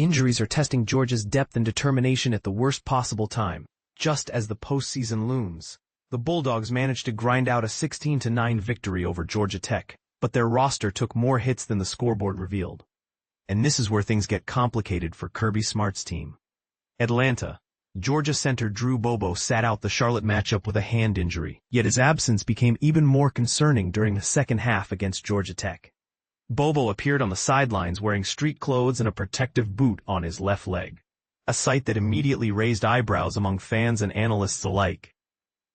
injuries are testing Georgia's depth and determination at the worst possible time. Just as the postseason looms, the Bulldogs managed to grind out a 16-9 victory over Georgia Tech, but their roster took more hits than the scoreboard revealed. And this is where things get complicated for Kirby Smart's team. Atlanta. Georgia center Drew Bobo sat out the Charlotte matchup with a hand injury, yet his absence became even more concerning during the second half against Georgia Tech. Bobo appeared on the sidelines wearing street clothes and a protective boot on his left leg, a sight that immediately raised eyebrows among fans and analysts alike.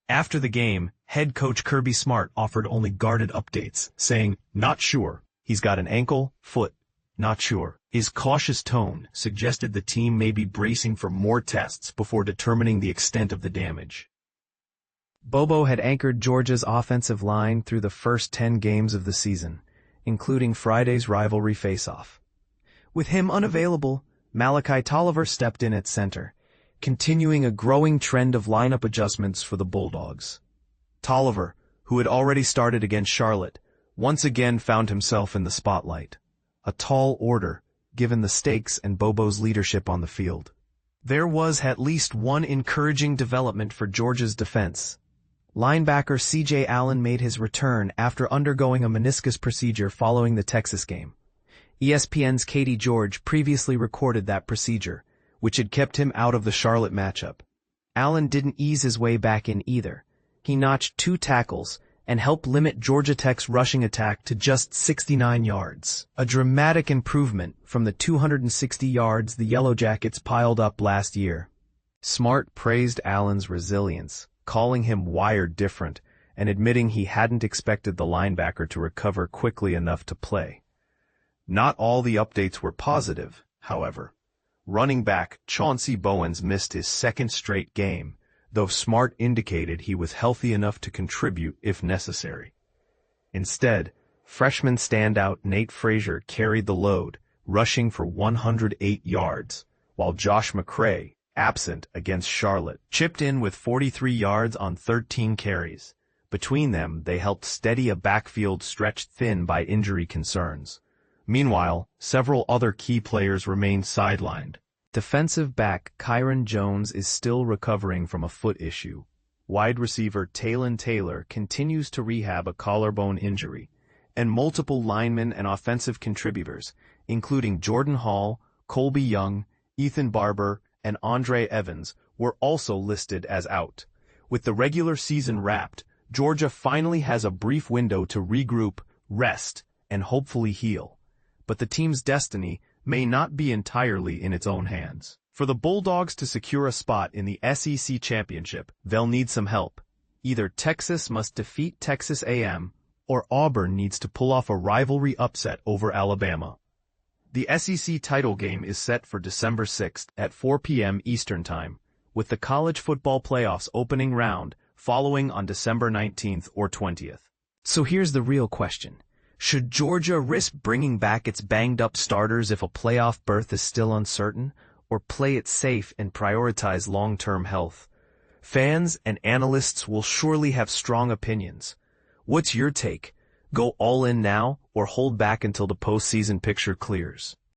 After the game, head coach Kirby Smart offered only guarded updates, saying, "Not sure. He's got an ankle, foot. Not sure." His cautious tone suggested the team may be bracing for more tests before determining the extent of the damage. Bobo had anchored Georgia's offensive line through the first 10 games of the season, including Friday's rivalry face-off. With him unavailable, Malachi Tolliver stepped in at center, continuing a growing trend of lineup adjustments for the Bulldogs. Tolliver, who had already started against Charlotte, once again found himself in the spotlight. A tall order, given the stakes and Bobo's leadership on the field. There was at least one encouraging development for Georgia's defense. Linebacker C.J. Allen made his return after undergoing a meniscus procedure following the Texas game. ESPN's Katie George previously recorded that procedure, which had kept him out of the Charlotte matchup. Allen didn't ease his way back in either. He notched 2 tackles and helped limit Georgia Tech's rushing attack to just 69 yards, a dramatic improvement from the 260 yards the Yellow Jackets piled up last year. Smart praised Allen's resilience, calling him wired different and admitting he hadn't expected the linebacker to recover quickly enough to play. Not all the updates were positive, however. Running back Chauncey Bowens missed his second straight game, though Smart indicated he was healthy enough to contribute if necessary. Instead, freshman standout Nate Frazier carried the load, rushing for 108 yards, while Josh McCray, absent against Charlotte, chipped in with 43 yards on 13 carries. Between them, they helped steady a backfield stretched thin by injury concerns. Meanwhile, several other key players remained sidelined. Defensive back Kyron Jones is still recovering from a foot issue. Wide receiver Talon Taylor continues to rehab a collarbone injury, and multiple linemen and offensive contributors, including Jordan Hall, Colby Young, Ethan Barber, and Andre Evans, were also listed as out. With the regular season wrapped, Georgia finally has a brief window to regroup, rest, and hopefully heal. But the team's destiny may not be entirely in its own hands. For the Bulldogs to secure a spot in the SEC championship, they'll need some help. Either Texas must defeat Texas A&M, or Auburn needs to pull off a rivalry upset over Alabama. The SEC title game is set for December 6th at 4 p.m. Eastern Time, with the college football playoffs opening round following on December 19th or 20th. So here's the real question. Should Georgia risk bringing back its banged-up starters if a playoff berth is still uncertain, or play it safe and prioritize long-term health? Fans and analysts will surely have strong opinions. What's your take? Go all in now, or hold back until the postseason picture clears?